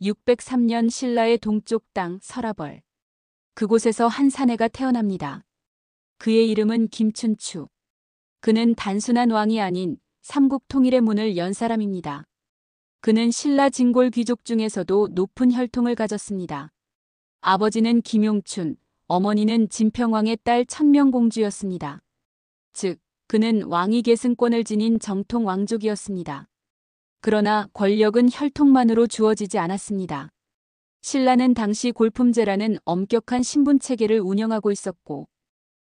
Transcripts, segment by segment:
603년 신라의 동쪽 땅 서라벌. 그곳에서 한 사내가 태어납니다. 그의 이름은 김춘추. 그는 단순한 왕이 아닌 삼국 통일의 문을 연 사람입니다. 그는 신라 진골 귀족 중에서도 높은 혈통을 가졌습니다. 아버지는 김용춘, 어머니는 진평왕의 딸 천명공주였습니다. 즉, 그는 왕위 계승권을 지닌 정통 왕족이었습니다. 그러나 권력은 혈통만으로 주어지지 않았습니다. 신라는 당시 골품제라는 엄격한 신분 체계를 운영하고 있었고,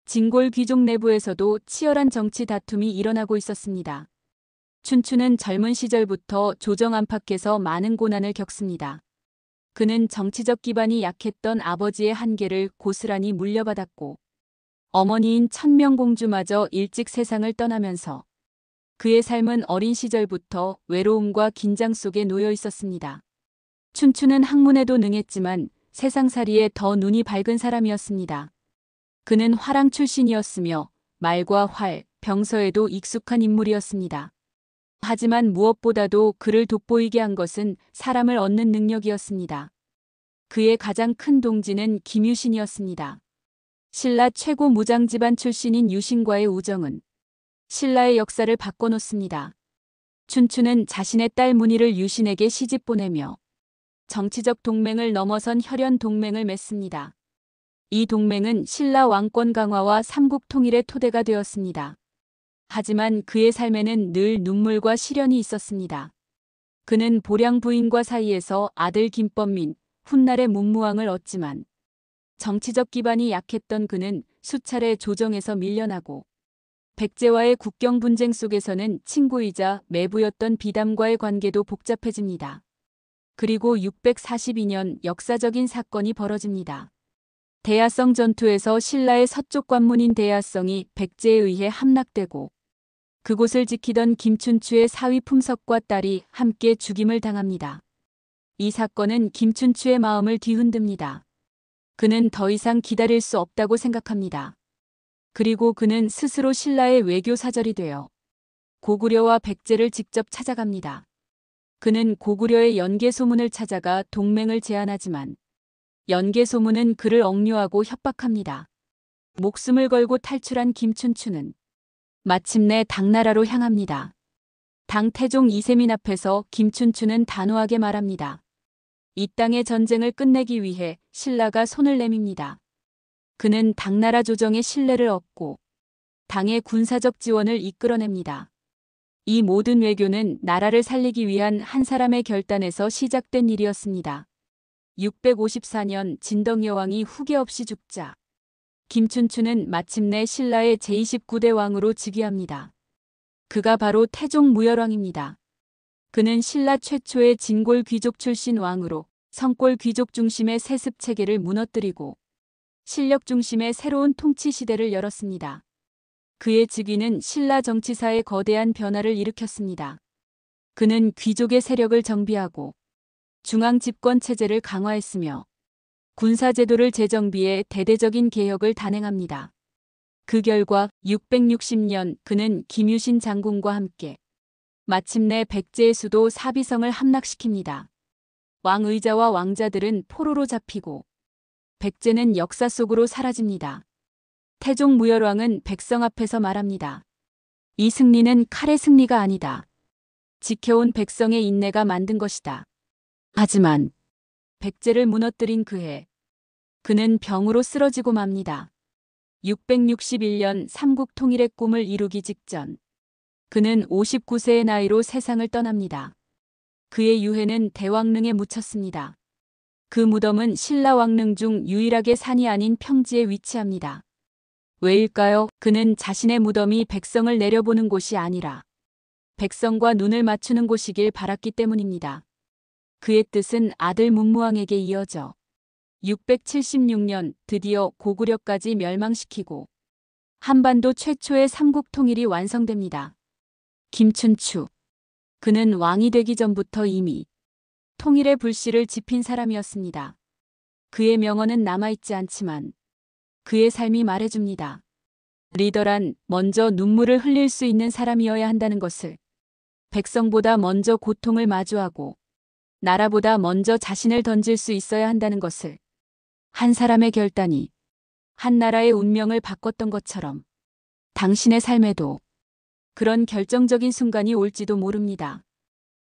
진골 귀족 내부에서도 치열한 정치 다툼이 일어나고 있었습니다. 춘추는 젊은 시절부터 조정 안팎에서 많은 고난을 겪습니다. 그는 정치적 기반이 약했던 아버지의 한계를 고스란히 물려받았고, 어머니인 천명공주마저 일찍 세상을 떠나면서 그의 삶은 어린 시절부터 외로움과 긴장 속에 놓여 있었습니다. 춘추는 학문에도 능했지만 세상살이에 더 눈이 밝은 사람이었습니다. 그는 화랑 출신이었으며 말과 활, 병서에도 익숙한 인물이었습니다. 하지만 무엇보다도 그를 돋보이게 한 것은 사람을 얻는 능력이었습니다. 그의 가장 큰 동지는 김유신이었습니다. 신라 최고 무장 집안 출신인 유신과의 우정은 신라의 역사를 바꿔놓습니다. 춘추는 자신의 딸 문희를 유신에게 시집 보내며 정치적 동맹을 넘어선 혈연 동맹을 맺습니다. 이 동맹은 신라 왕권 강화와 삼국 통일의 토대가 되었습니다. 하지만 그의 삶에는 늘 눈물과 시련이 있었습니다. 그는 보량 부인과 사이에서 아들 김법민, 훗날의 문무왕을 얻지만 정치적 기반이 약했던 그는 수차례 조정에서 밀려나고 백제와의 국경 분쟁 속에서는 친구이자 매부였던 비담과의 관계도 복잡해집니다. 그리고 642년 역사적인 사건이 벌어집니다. 대야성 전투에서 신라의 서쪽 관문인 대야성이 백제에 의해 함락되고 그곳을 지키던 김춘추의 사위 품석과 딸이 함께 죽임을 당합니다. 이 사건은 김춘추의 마음을 뒤흔듭니다. 그는 더 이상 기다릴 수 없다고 생각합니다. 그리고 그는 스스로 신라의 외교 사절이 되어 고구려와 백제를 직접 찾아갑니다. 그는 고구려의 연개소문을 찾아가 동맹을 제안하지만 연개소문은 그를 억류하고 협박합니다. 목숨을 걸고 탈출한 김춘추는 마침내 당나라로 향합니다. 당 태종 이세민 앞에서 김춘추는 단호하게 말합니다. 이 땅의 전쟁을 끝내기 위해 신라가 손을 내밉니다. 그는 당나라 조정의 신뢰를 얻고 당의 군사적 지원을 이끌어냅니다. 이 모든 외교는 나라를 살리기 위한 한 사람의 결단에서 시작된 일이었습니다. 654년 진덕여왕이 후계 없이 죽자 김춘추는 마침내 신라의 제29대 왕으로 즉위합니다. 그가 바로 태종 무열왕입니다. 그는 신라 최초의 진골 귀족 출신 왕으로 성골 귀족 중심의 세습 체계를 무너뜨리고 실력 중심의 새로운 통치 시대를 열었습니다. 그의 즉위는 신라 정치사에 거대한 변화를 일으켰습니다. 그는 귀족의 세력을 정비하고 중앙 집권 체제를 강화했으며 군사제도를 재정비해 대대적인 개혁을 단행합니다. 그 결과 660년 그는 김유신 장군과 함께 마침내 백제의 수도 사비성을 함락시킵니다. 왕의자와 왕자들은 포로로 잡히고 백제는 역사 속으로 사라집니다. 태종 무열왕은 백성 앞에서 말합니다. 이 승리는 칼의 승리가 아니다. 지켜온 백성의 인내가 만든 것이다. 하지만 백제를 무너뜨린 그해 그는 병으로 쓰러지고 맙니다. 661년 삼국 통일의 꿈을 이루기 직전 그는 59세의 나이로 세상을 떠납니다. 그의 유해는 대왕릉에 묻혔습니다. 그 무덤은 신라 왕릉 중 유일하게 산이 아닌 평지에 위치합니다. 왜일까요? 그는 자신의 무덤이 백성을 내려보는 곳이 아니라 백성과 눈을 맞추는 곳이길 바랐기 때문입니다. 그의 뜻은 아들 문무왕에게 이어져 676년 드디어 고구려까지 멸망시키고 한반도 최초의 삼국 통일이 완성됩니다. 김춘추. 그는 왕이 되기 전부터 이미 통일의 불씨를 지핀 사람이었습니다. 그의 명언은 남아있지 않지만 그의 삶이 말해줍니다. 리더란 먼저 눈물을 흘릴 수 있는 사람이어야 한다는 것을. 백성보다 먼저 고통을 마주하고 나라보다 먼저 자신을 던질 수 있어야 한다는 것을. 한 사람의 결단이 한 나라의 운명을 바꿨던 것처럼 당신의 삶에도 그런 결정적인 순간이 올지도 모릅니다.